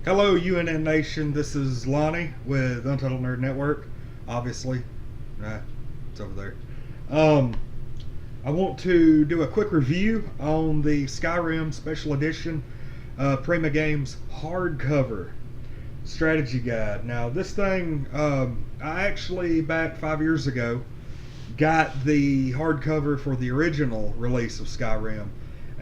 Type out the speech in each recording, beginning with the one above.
Hello, UNN Nation. This is Lonnie with Untitled Nerd Network. Obviously, it's over there. Um, I want to do a quick review on the Skyrim Special Edition Prima Games hardcover strategy guide. Now, this thing, I actually back 5 years ago got the hardcover for the original release of Skyrim.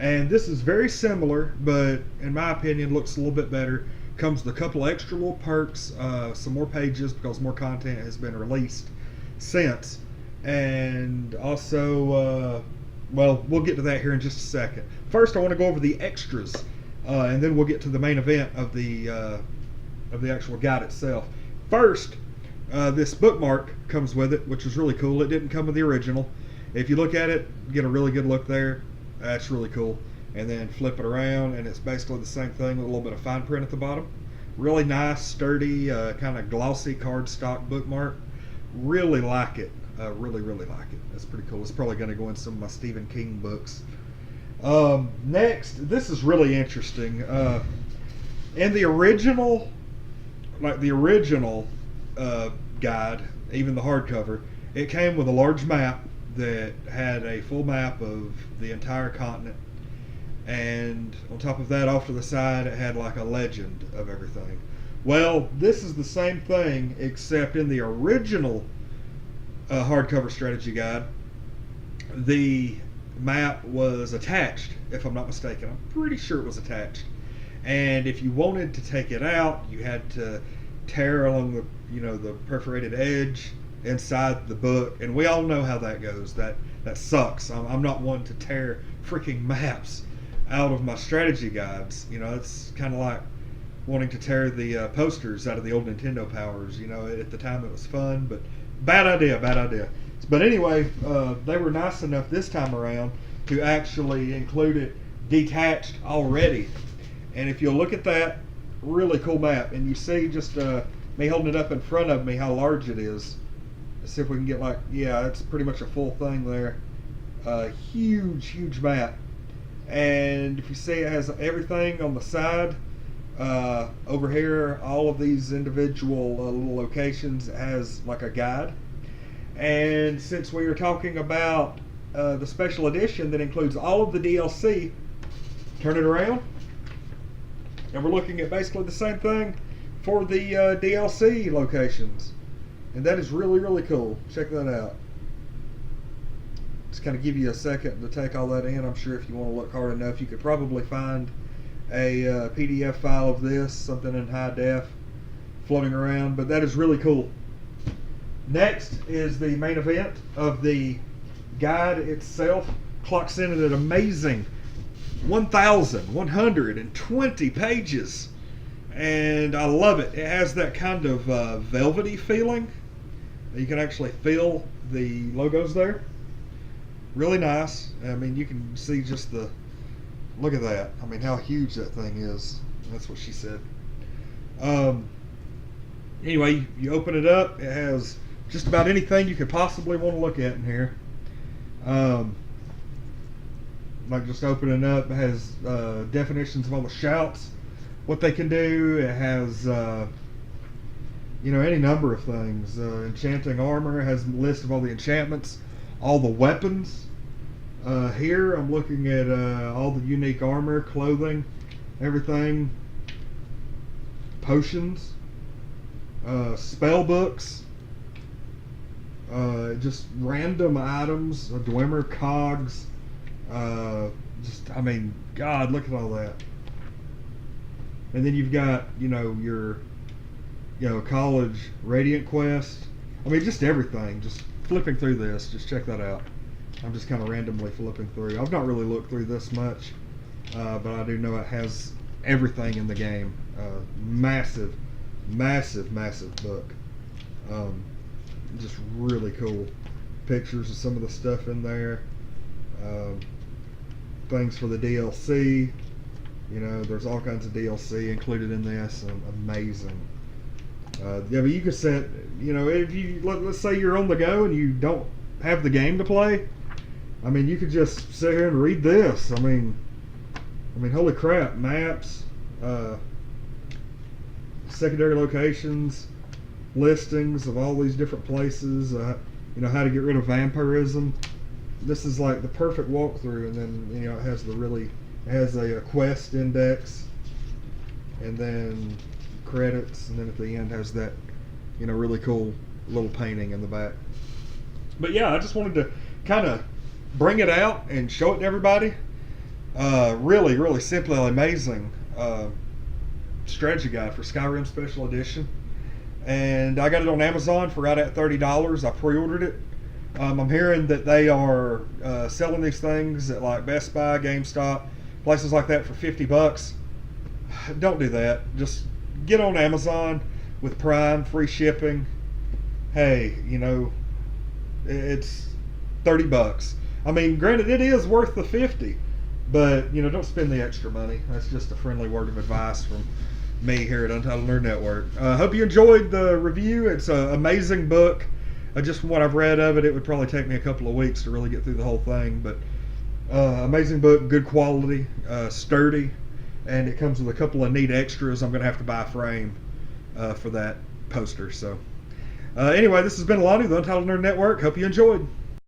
And this is very similar, but in my opinion, looks a little bit better. Comes with a couple extra little perks, some more pages because more content has been released since. And also, well, we'll get to that here in just a second. First, I want to go over the extras, and then we'll get to the main event of the actual guide itself. First, this bookmark comes with it, which is really cool. It didn't come with the original. If you look at it, get a really good look there. That's really cool. And then flip it around, and it's basically the same thing with a little bit of fine print at the bottom. Really nice, sturdy, kind of glossy cardstock bookmark. Really like it. Really like it. That's pretty cool. It's probably going to go in some of my Stephen King books. Next, this is really interesting. In the original, guide, even the hardcover, it came with a large map that had a full map of the entire continent, and on top of that, off to the side, it had like a legend of everything. Well, this is the same thing, except in the original hardcover strategy guide, the map was attached, if I'm not mistaken. I'm pretty sure it was attached. And if you wanted to take it out, you had to tear along the perforated edge inside the book, and we all know how that goes. That sucks. I'm not one to tear freaking maps out of my strategy guides. It's kind of like wanting to tear the posters out of the old Nintendo powers. At the time it was fun, but bad idea. But anyway, they were nice enough this time around to actually include it detached already. And if you'll look at that, really cool map, and you see just me holding it up in front of me how large it is. Let's see if we can get it's pretty much a full thing there. Huge map. And if you see, it has everything on the side. Over here, all of these individual little locations, it has like a guide. And since we are talking about the special edition that includes all of the DLC, turn it around, and we're looking at basically the same thing for the DLC locations. And that is really cool. Check that out. Just kind of give you a second to take all that in. I'm sure if you want to look hard enough, you could probably find a PDF file of this, something in high def, floating around. But that is really cool. Next is the main event of the guide itself. Clocks in at an amazing 1,120 pages. And I love it. It has that kind of velvety feeling. You can actually feel the logos there. Really nice. I mean, you can see just look at that. I mean, how huge that thing is. That's what she said. Anyway, you open it up. It has just about anything you could possibly want to look at in here. Like just opening up, it has definitions of all the shouts, what they can do. It has any number of things. Enchanting armor, has a list of all the enchantments, all the weapons. Here I'm looking at all the unique armor, clothing, everything, potions, spell books, just random items, a Dwemer, cogs, God, look at all that. And then you've got, your college Radiant Quest. I mean, just everything. Just flipping through this. Just check that out. I'm just kind of randomly flipping through. I've not really looked through this much, but I do know it has everything in the game. Massive book. Just really cool. Pictures of some of the stuff in there. Things for the DLC. There's all kinds of DLC included in this. Amazing. But you could set, if you let's say you're on the go and you don't have the game to play. I mean, you could just sit here and read this. I mean, holy crap! Maps, secondary locations, listings of all these different places. How to get rid of vampirism. This is like the perfect walkthrough, and then it has a quest index, and then credits, and then at the end has that really cool little painting in the back. But yeah, I just wanted to kind of bring it out and show it to everybody. Really, really simply amazing strategy guide for Skyrim Special Edition. And I got it on Amazon for right at $30. I pre-ordered it. I'm hearing that they are selling these things at like Best Buy, GameStop, places like that for $50. Don't do that. Just get on Amazon with Prime, free shipping. Hey, it's $30. I mean, granted, it is worth the $50, but don't spend the extra money. That's just a friendly word of advice from me here at Untitled Nerd Network. I hope you enjoyed the review. It's an amazing book. Just from what I've read of it, it would probably take me a couple of weeks to really get through the whole thing. But amazing book, good quality, sturdy, and it comes with a couple of neat extras. I'm going to have to buy a frame for that poster. So anyway, this has been Lonnie, the Untitled Nerd Network. Hope you enjoyed.